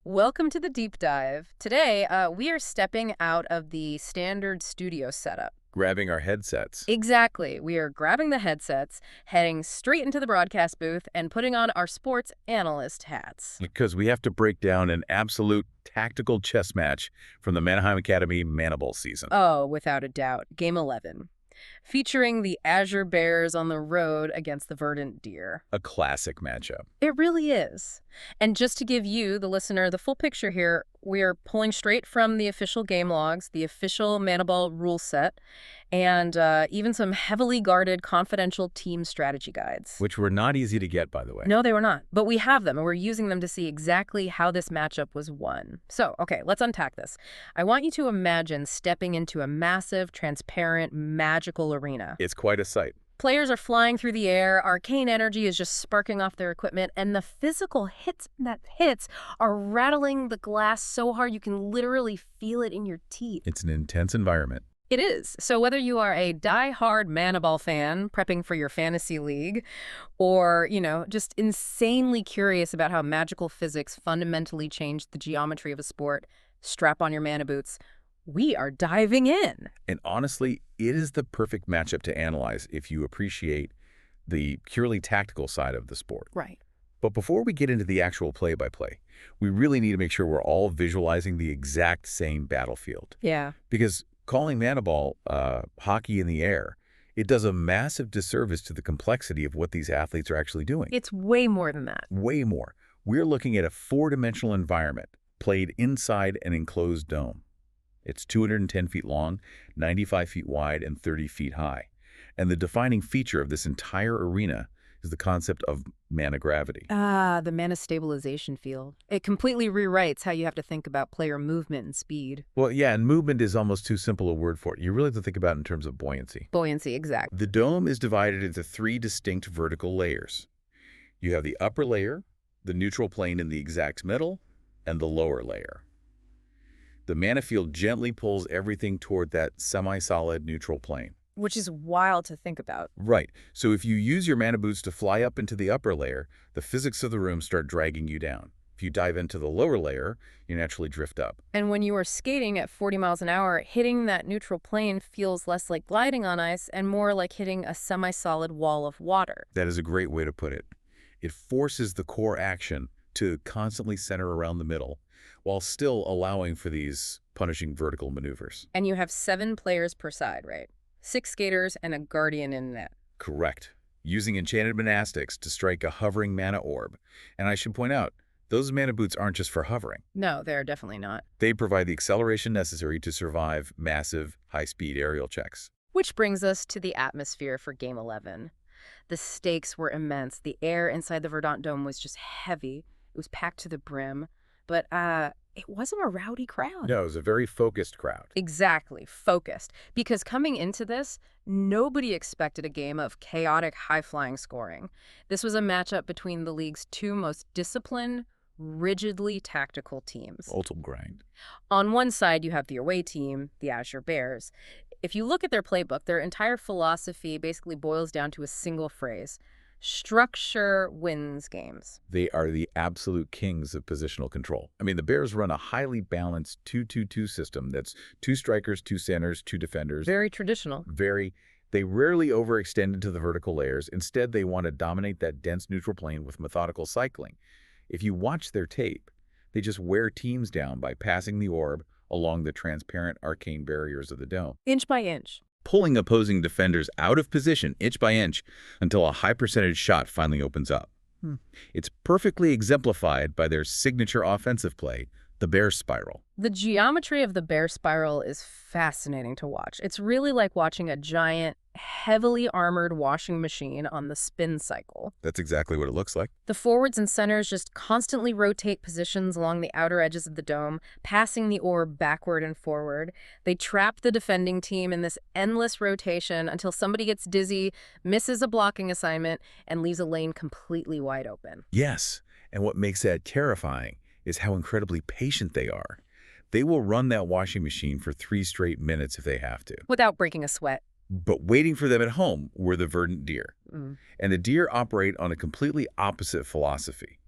Welcome to the deep dive. Today, we are stepping out of the standard studio setup. Grabbing our headsets. Exactly. We are grabbing the headsets, heading straight into the broadcast booth, and putting on our sports analyst hats. Because we have to break down an absolute tactical chess match from the Manheim Academy Manaball season. Oh, without a doubt. Game 11. Featuring the Azure Bears on the road against the Verdant Deer. A classic matchup. It really is. And just to give you, the listener, the full picture here, we're pulling straight from the official game logs, the official Manaball rule set, and even some heavily guarded confidential team strategy guides. Which were not easy to get, by the way. No, they were not. But we have them, and we're using them to see exactly how this matchup was won. So, okay, let's unpack this. I want you to imagine stepping into a massive, transparent, magical arena. It's quite a sight. Players are flying through the air, arcane energy is just sparking off their equipment, and the physical hits are rattling the glass so hard you can literally feel it in your teeth. It's an intense environment. It is. So whether you are a die-hard Manaball fan prepping for your fantasy league or, just insanely curious about how magical physics fundamentally changed the geometry of a sport, strap on your mana boots. We are diving in. And honestly, it is the perfect matchup to analyze if you appreciate the purely tactical side of the sport. Right. But before we get into the actual play-by-play, we really need to make sure we're all visualizing the exact same battlefield. Yeah. Because calling Manaball hockey in the air, it does a massive disservice to the complexity of what these athletes are actually doing. It's way more than that. Way more. We're looking at a four-dimensional environment played inside an enclosed dome. It's 210 feet long, 95 feet wide, and 30 feet high. And the defining feature of this entire arena is the concept of mana gravity. Ah, the mana stabilization field. It completely rewrites how you have to think about player movement and speed. Well, yeah, and movement is almost too simple a word for it. You really have to think about it in terms of buoyancy. Buoyancy, exactly. The dome is divided into three distinct vertical layers. You have the upper layer, the neutral plane in the exact middle, and the lower layer. The mana field gently pulls everything toward that semi-solid neutral plane. Which is wild to think about. Right. So if you use your mana boots to fly up into the upper layer, the physics of the room start dragging you down. If you dive into the lower layer, you naturally drift up. And when you are skating at 40 miles an hour, hitting that neutral plane feels less like gliding on ice and more like hitting a semi-solid wall of water. That is a great way to put it. It forces the core action to constantly center around the middle, while still allowing for these punishing vertical maneuvers. And you have 7 players per side, right? 6 skaters and a guardian in net. Correct. Using enchanted monastics to strike a hovering mana orb. And I should point out, those mana boots aren't just for hovering. No, they're definitely not. They provide the acceleration necessary to survive massive, high-speed aerial checks. Which brings us to the atmosphere for Game 11. The stakes were immense. The air inside the Verdant Dome was just heavy. It was packed to the brim. But it wasn't a rowdy crowd. No, it was a very focused crowd. Exactly, focused. Because coming into this, nobody expected a game of chaotic, high-flying scoring. This was a matchup between the league's 2 most disciplined, rigidly tactical teams. Ultimate grind. On one side, you have the away team, the Azure Bears. If you look at their playbook, their entire philosophy basically boils down to a single phrase: structure wins games. They are the absolute kings of positional control. I mean, the Bears run a highly balanced 2-2-2 system that's 2 strikers, 2 centers, 2 defenders. Very traditional. They rarely overextend into the vertical layers. Instead, they want to dominate that dense neutral plane with methodical cycling. If you watch their tape, they just wear teams down by passing the orb along the transparent arcane barriers of the dome. Inch by inch. Pulling opposing defenders out of position inch by inch until a high percentage shot finally opens up. It's perfectly exemplified by their signature offensive play, the bear spiral. The geometry of the bear spiral is fascinating to watch. It's really like watching a giant, heavily armored washing machine on the spin cycle. That's exactly what it looks like. The forwards and centers just constantly rotate positions along the outer edges of the dome, passing the orb backward and forward. They trap the defending team in this endless rotation until somebody gets dizzy, misses a blocking assignment, and leaves a lane completely wide open. Yes, and what makes that terrifying is how incredibly patient they are. They will run that washing machine for 3 straight minutes if they have to. Without breaking a sweat. But waiting for them at home were the Verdant Deer. And the Deer operate on a completely opposite philosophy.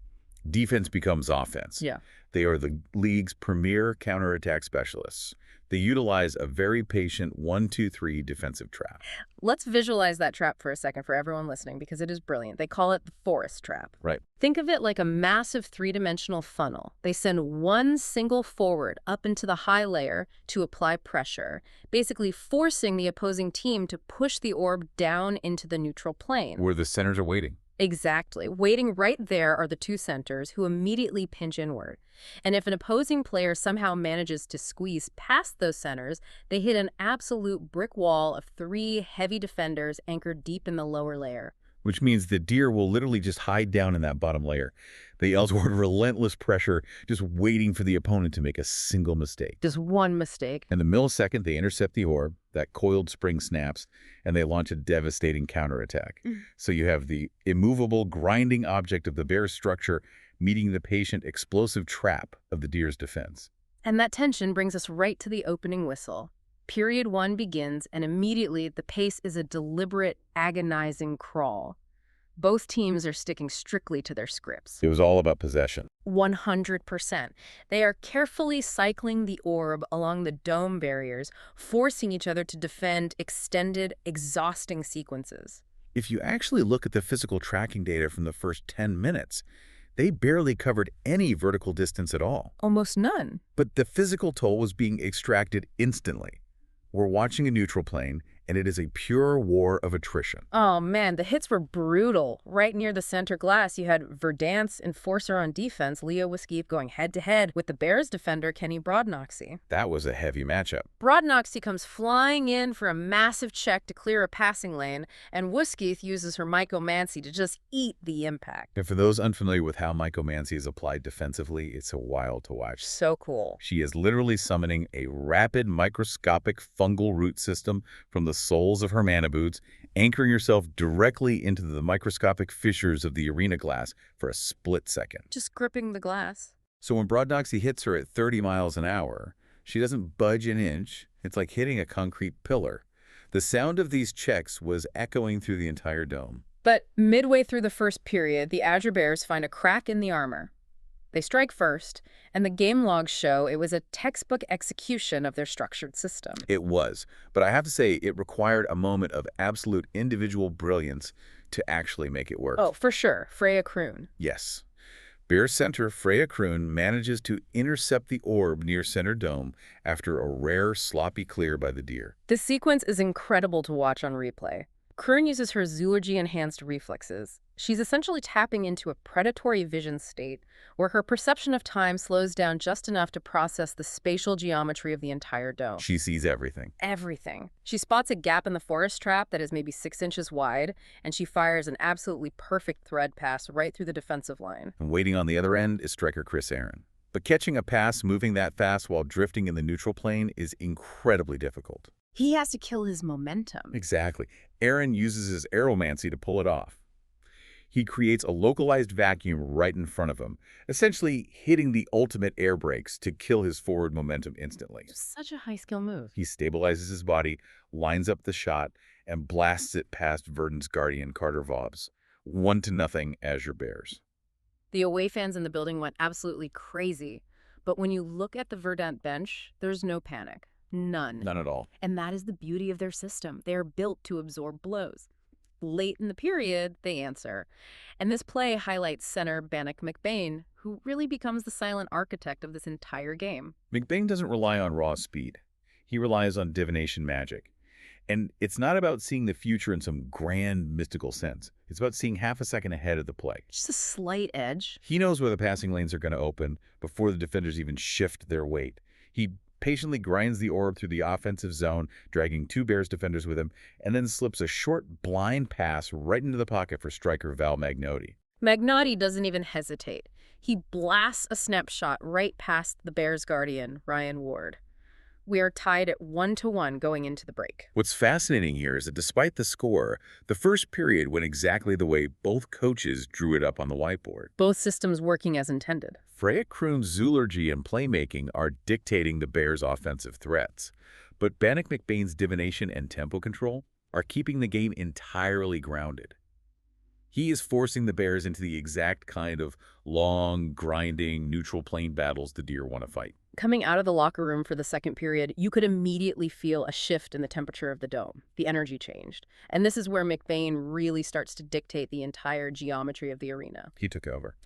Defense becomes offense. Yeah. They are the league's premier counterattack specialists. They utilize a very patient 1-2-3 defensive trap. Let's visualize that trap for a second for everyone listening because it is brilliant. They call it the forest trap. Right. Think of it like a massive three-dimensional funnel. They send one single forward up into the high layer to apply pressure, basically forcing the opposing team to push the orb down into the neutral plane. Where the centers are waiting. Exactly. Waiting right there are the two centers who immediately pinch inward. And if an opposing player somehow manages to squeeze past those centers, they hit an absolute brick wall of three heavy defenders anchored deep in the lower layer. Which means the deer will literally just hide down in that bottom layer. They yell toward relentless pressure, just waiting for the opponent to make a single mistake. Just one mistake. And the millisecond they intercept the orb, that coiled spring snaps, and they launch a devastating counterattack. So you have the immovable, grinding object of the bear's structure meeting the patient, explosive trap of the deer's defense. And that tension brings us right to the opening whistle. Period 1 begins, and immediately the pace is a deliberate, agonizing crawl. Both teams are sticking strictly to their scripts. It was all about possession. 100%. They are carefully cycling the orb along the dome barriers, forcing each other to defend extended, exhausting sequences. If you actually look at the physical tracking data from the first 10 minutes, they barely covered any vertical distance at all. Almost none. But the physical toll was being extracted instantly. We're watching a neutral plane, and it is a pure war of attrition. Oh man, the hits were brutal. Right near the center glass, you had Verdant's enforcer on defense, Leo Whiskey, going head-to-head with the Bears defender, Kenny Brodnoxy. That was a heavy matchup. Brodnoxy comes flying in for a massive check to clear a passing lane, and Wuskith uses her Mycomancy to just eat the impact. And for those unfamiliar with how Mycomancy is applied defensively, it's a while to watch. So cool. She is literally summoning a rapid microscopic fungal root system from the soles of her mana boots, anchoring herself directly into the microscopic fissures of the arena glass for a split second. Just gripping the glass. So when Brodnoxy hits her at 30 miles an hour, she doesn't budge an inch. It's like hitting a concrete pillar. The sound of these checks was echoing through the entire dome. But midway through the first period, the Azure Bears find a crack in the armor. They strike first, and the game logs show it was a textbook execution of their structured system. It was, but I have to say it required a moment of absolute individual brilliance to actually make it work. Oh, for sure. Freya Kroon. Yes. Bear center Freya Kroon manages to intercept the orb near center dome after a rare sloppy clear by the deer. This sequence is incredible to watch on replay. Kroon uses her zoology-enhanced reflexes. She's essentially tapping into a predatory vision state where her perception of time slows down just enough to process the spatial geometry of the entire dome. She sees everything. Everything. She spots a gap in the forest trap that is maybe 6 inches wide, and she fires an absolutely perfect thread pass right through the defensive line. And waiting on the other end is striker Chris Aaron. But catching a pass moving that fast while drifting in the neutral plane is incredibly difficult. He has to kill his momentum. Exactly. Aaron uses his aeromancy to pull it off. He creates a localized vacuum right in front of him, essentially hitting the ultimate air brakes to kill his forward momentum instantly. Such a high-skill move. He stabilizes his body, lines up the shot, and blasts it past Verdant's guardian, Carter Vobs. 1-0 Azure Bears. The away fans in the building went absolutely crazy. But when you look at the Verdant bench, there's no panic. None. None at all. And that is the beauty of their system. They are built to absorb blows. Late in the period, they answer. And this play highlights center Bannock McBain, who really becomes the silent architect of this entire game. McBain doesn't rely on raw speed. He relies on divination magic. And it's not about seeing the future in some grand mystical sense. It's about seeing half a second ahead of the play. Just a slight edge. He knows where the passing lanes are going to open before the defenders even shift their weight. He patiently grinds the orb through the offensive zone, dragging 2 Bears defenders with him, and then slips a short, blind pass right into the pocket for striker Val Magnotti. Magnotti doesn't even hesitate. He blasts a snapshot right past the Bears' guardian, Ryan Ward. We are tied at 1-1 going into the break. What's fascinating here is that despite the score, the first period went exactly the way both coaches drew it up on the whiteboard. Both systems working as intended. Freya Kroon's zoology and playmaking are dictating the Bears' offensive threats, but Bannock McBain's divination and tempo control are keeping the game entirely grounded. He is forcing the Bears into the exact kind of long, grinding, neutral plane battles the Deer want to fight. Coming out of the locker room for the second period, you could immediately feel a shift in the temperature of the dome. The energy changed. And this is where McBain really starts to dictate the entire geometry of the arena. He took over.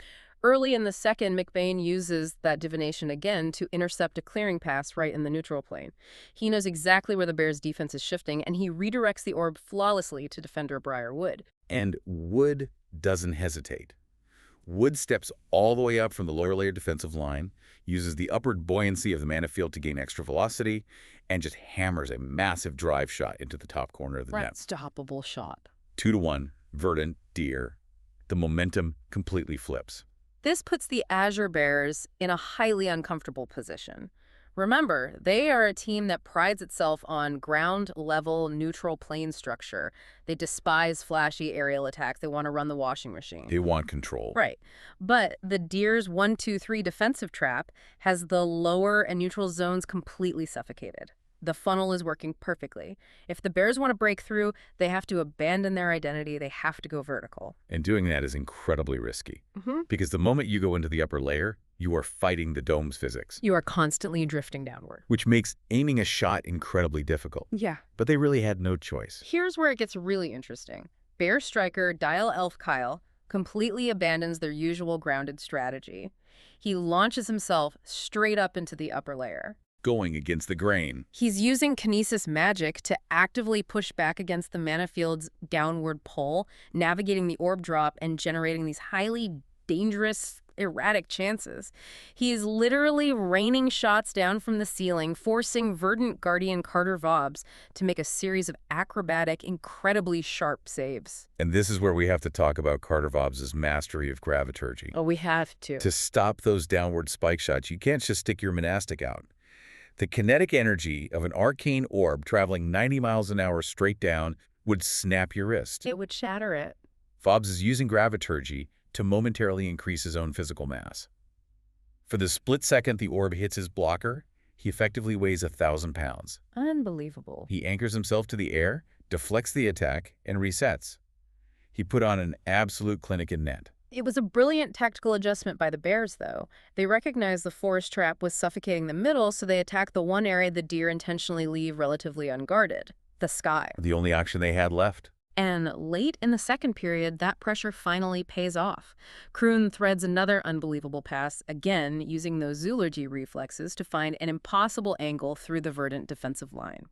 Early in the second, McBain uses that divination again to intercept a clearing pass right in the neutral plane. He knows exactly where the Bears' defense is shifting, and he redirects the orb flawlessly to defender Briar Wood. And Wood doesn't hesitate. Wood steps all the way up from the lower layer defensive line, uses the upward buoyancy of the mana field to gain extra velocity, and just hammers a massive drive shot into the top corner of the net. Unstoppable shot. 2-1, Verdant, Deer. The momentum completely flips. This puts the Azure Bears in a highly uncomfortable position. Remember, they are a team that prides itself on ground-level, neutral plane structure. They despise flashy aerial attacks. They want to run the washing machine. They want control. Right. But the Deer's 1-2-3 defensive trap has the lower and neutral zones completely suffocated. The funnel is working perfectly. If the Bears want to break through, they have to abandon their identity. They have to go vertical. And doing that is incredibly risky. Because the moment you go into the upper layer, you are fighting the dome's physics. You are constantly drifting downward. Which makes aiming a shot incredibly difficult. Yeah. But they really had no choice. Here's where it gets really interesting. Bear striker Dial Elf Kyle completely abandons their usual grounded strategy. He launches himself straight up into the upper layer. Going against the grain. He's using kinesis magic to actively push back against the mana field's downward pull, navigating the orb drop and generating these highly dangerous, erratic chances. He's literally raining shots down from the ceiling, forcing Verdant Guardian Carter Vobs to make a series of acrobatic, incredibly sharp saves. And this is where we have to talk about Carter Vobs' mastery of graviturgy. Oh, we have to. To stop those downward spike shots, you can't just stick your monastic out. The kinetic energy of an arcane orb traveling 90 miles an hour straight down would snap your wrist. It would shatter it. Vobs is using graviturgy to momentarily increase his own physical mass. For the split second the orb hits his blocker, he effectively weighs 1,000 pounds. Unbelievable. He anchors himself to the air, deflects the attack, and resets. He put on an absolute clinic in net. It was a brilliant tactical adjustment by the Bears, though. They recognized the forest trap was suffocating the middle, so they attacked the one area the Deer intentionally leave relatively unguarded, the sky. The only option they had left. And late in the second period, that pressure finally pays off. Kroon threads another unbelievable pass, again using those Zoology reflexes to find an impossible angle through the Verdant defensive line.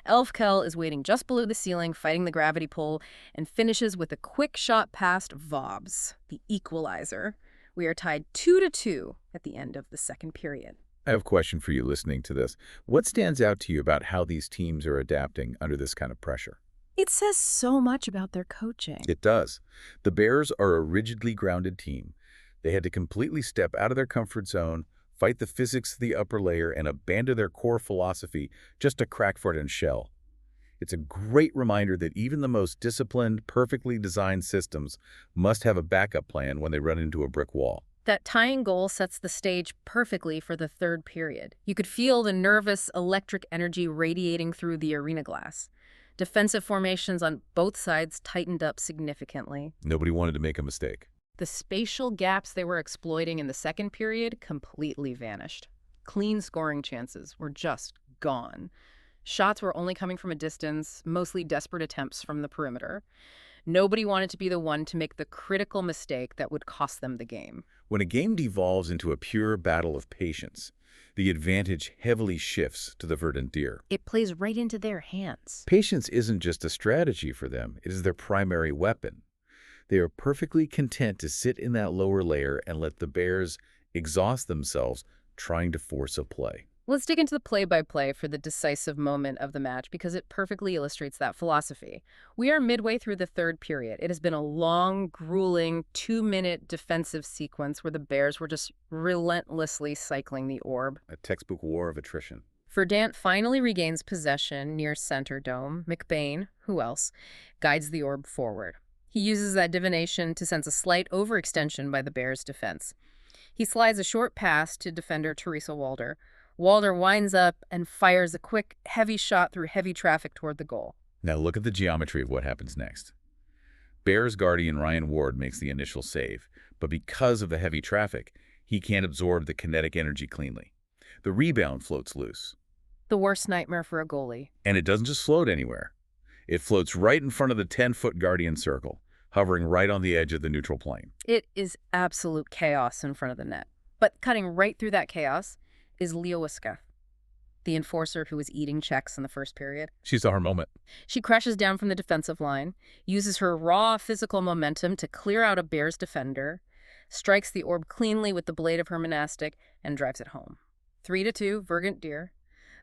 Elfkel is waiting just below the ceiling, fighting the gravity pull, and finishes with a quick shot past Vobs, the equalizer. We are tied 2-2 at the end of the second period. I have a question for you listening to this. What stands out to you about how these teams are adapting under this kind of pressure? It says so much about their coaching. It does. The Bears are a rigidly grounded team. They had to completely step out of their comfort zone, fight the physics of the upper layer, and abandon their core philosophy just to crack for it and shell. It's a great reminder that even the most disciplined, perfectly designed systems must have a backup plan when they run into a brick wall. That tying goal sets the stage perfectly for the third period. You could feel the nervous electric energy radiating through the arena glass. Defensive formations on both sides tightened up significantly. Nobody wanted to make a mistake. The spatial gaps they were exploiting in the second period completely vanished. Clean scoring chances were just gone. Shots were only coming from a distance, mostly desperate attempts from the perimeter. Nobody wanted to be the one to make the critical mistake that would cost them the game. When a game devolves into a pure battle of patience, the advantage heavily shifts to the Verdant Deer. It plays right into their hands. Patience isn't just a strategy for them, it is their primary weapon. They are perfectly content to sit in that lower layer and let the Bears exhaust themselves trying to force a play. Let's dig into the play-by-play for the decisive moment of the match because it perfectly illustrates that philosophy. We are midway through the third period. It has been a long, grueling, 2-minute defensive sequence where the Bears were just relentlessly cycling the orb. A textbook war of attrition. Verdant finally regains possession near center dome. McBain, who else, guides the orb forward. He uses that divination to sense a slight overextension by the Bears' defense. He slides a short pass to defender Teresa Walder. Walder winds up and fires a quick, heavy shot through heavy traffic toward the goal. Now look at the geometry of what happens next. Bears guardian Ryan Ward makes the initial save, but because of the heavy traffic, he can't absorb the kinetic energy cleanly. The rebound floats loose. The worst nightmare for a goalie. And it doesn't just float anywhere. It floats right in front of the 10-foot guardian circle, hovering right on the edge of the neutral plane. It is absolute chaos in front of the net. But cutting right through that chaos is Leowiska, the enforcer who was eating checks in the first period. She saw her moment. She crashes down from the defensive line, uses her raw physical momentum to clear out a Bears defender, strikes the orb cleanly with the blade of her monastic, and drives it home. 3-2, Verdant Deer.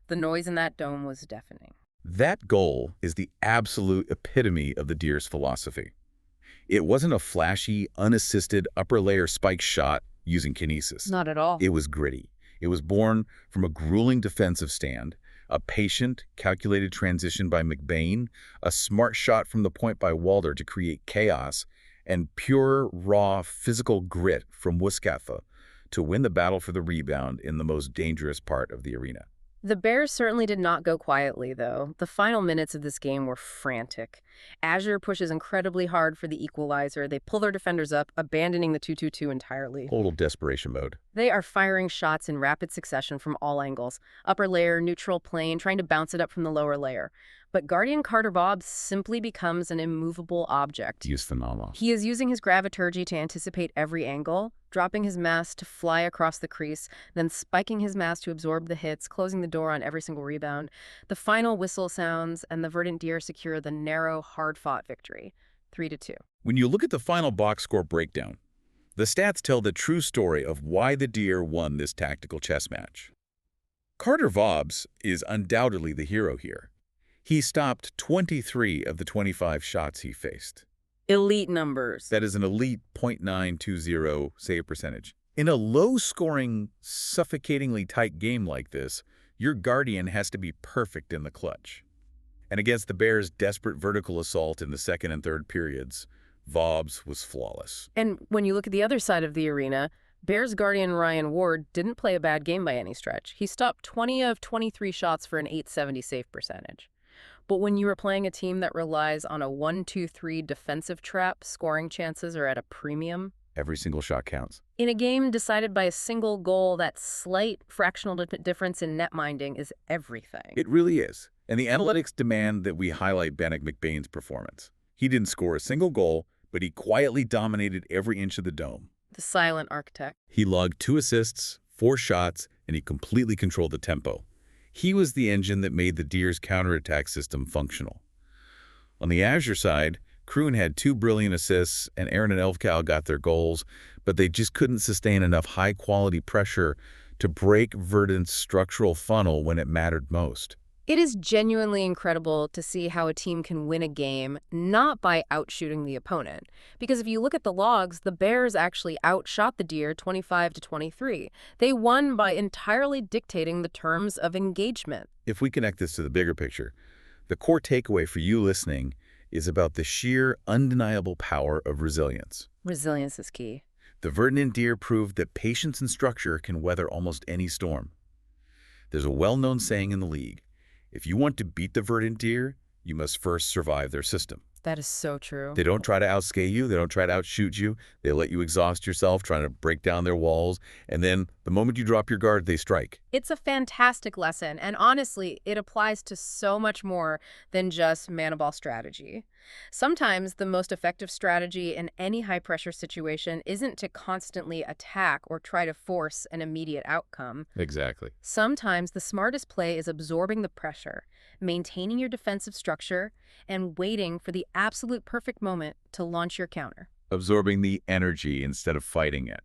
The noise in that dome was deafening. That goal is the absolute epitome of the Deer's philosophy. It wasn't a flashy, unassisted upper-layer spike shot using kinesis. Not at all. It was gritty. It was born from a grueling defensive stand, a patient, calculated transition by McBain, a smart shot from the point by Walder to create chaos, and pure, raw, physical grit from Wuskatha to win the battle for the rebound in the most dangerous part of the arena. The Bears certainly did not go quietly, though. The final minutes of this game were frantic. Azure pushes incredibly hard for the equalizer. They pull their defenders up, abandoning the 2-2-2 entirely. Total desperation mode. They are firing shots in rapid succession from all angles. Upper layer, neutral plane, trying to bounce it up from the lower layer. But Guardian Carter Bob simply becomes an immovable object. He's phenomenal. He is using his graviturgy to anticipate every angle, dropping his mass to fly across the crease, then spiking his mass to absorb the hits, closing the door on every single rebound. The final whistle sounds, and the Verdant Deer secure the narrow, hard-fought victory, 3-2. When you look at the final box score breakdown, the stats tell the true story of why the Deer won this tactical chess match. Carter Vobbs is undoubtedly the hero here. He stopped 23 of the 25 shots he faced. Elite numbers. That is an elite .920 save percentage. In a low-scoring, suffocatingly tight game like this, your Guardian has to be perfect in the clutch. And against the Bears' desperate vertical assault in the second and third periods, Vobbs was flawless. And when you look at the other side of the arena, Bears guardian Ryan Ward didn't play a bad game by any stretch. He stopped 20 of 23 shots for an .870 save percentage. But when you are playing a team that relies on a 1-2-3 defensive trap, scoring chances are at a premium. Every single shot counts. In a game decided by a single goal, that slight fractional difference in net minding is everything. It really is. And the analytics demand that we highlight Bannock McBain's performance. He didn't score a single goal, but he quietly dominated every inch of the dome. The silent architect. He logged 2 assists, 4 shots, and he completely controlled the tempo. He was the engine that made the Deer's counterattack system functional. On the Azure side, Kroon had 2 brilliant assists, and Aaron and Elfcow got their goals, but they just couldn't sustain enough high-quality pressure to break Verdant's structural funnel when it mattered most. It is genuinely incredible to see how a team can win a game not by outshooting the opponent. Because if you look at the logs, the Bears actually outshot the Deer 25-23. They won by entirely dictating the terms of engagement. If we connect this to the bigger picture, the core takeaway for you listening is about the sheer, undeniable power of resilience. Resilience is key. The Verdant Deer proved that patience and structure can weather almost any storm. There's a well-known saying in the league: if you want to beat the Verdant Deer, you must first survive their system. That is so true. They don't try to outskate you. They don't try to outshoot you. They let you exhaust yourself trying to break down their walls. And then the moment you drop your guard, they strike. It's a fantastic lesson, and honestly, it applies to so much more than just Manaball strategy. Sometimes the most effective strategy in any high-pressure situation isn't to constantly attack or try to force an immediate outcome. Exactly. Sometimes the smartest play is absorbing the pressure, maintaining your defensive structure, and waiting for the absolute perfect moment to launch your counter. Absorbing the energy instead of fighting it.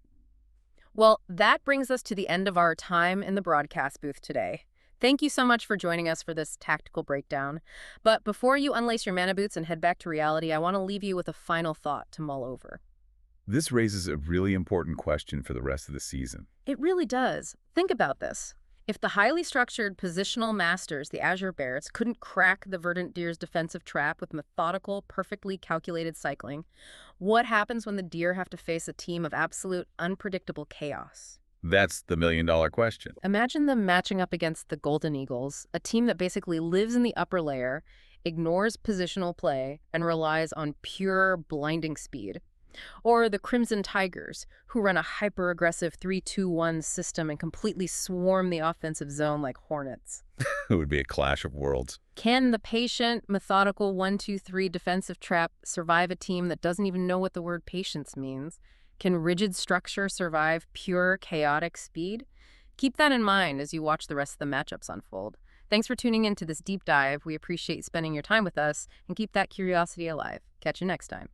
Well, that brings us to the end of our time in the broadcast booth today. Thank you so much for joining us for this tactical breakdown. But before you unlace your mana boots and head back to reality, I want to leave you with a final thought to mull over. This raises a really important question for the rest of the season. It really does. Think about this. If the highly structured positional masters, the Azure Bears, couldn't crack the Verdant Deer's defensive trap with methodical, perfectly calculated cycling, what happens when the Deer have to face a team of absolute, unpredictable chaos? That's the million-dollar question. Imagine them matching up against the Golden Eagles, a team that basically lives in the upper layer, ignores positional play and relies on pure blinding speed. Or the Crimson Tigers, who run a hyper-aggressive 3-2-1 system and completely swarm the offensive zone like hornets. It would be a clash of worlds. Can the patient, methodical 1-2-3 defensive trap survive a team that doesn't even know what the word patience means? Can rigid structure survive pure, chaotic speed? Keep that in mind as you watch the rest of the matchups unfold. Thanks for tuning in to this deep dive. We appreciate you spending your time with us, and keep that curiosity alive. Catch you next time.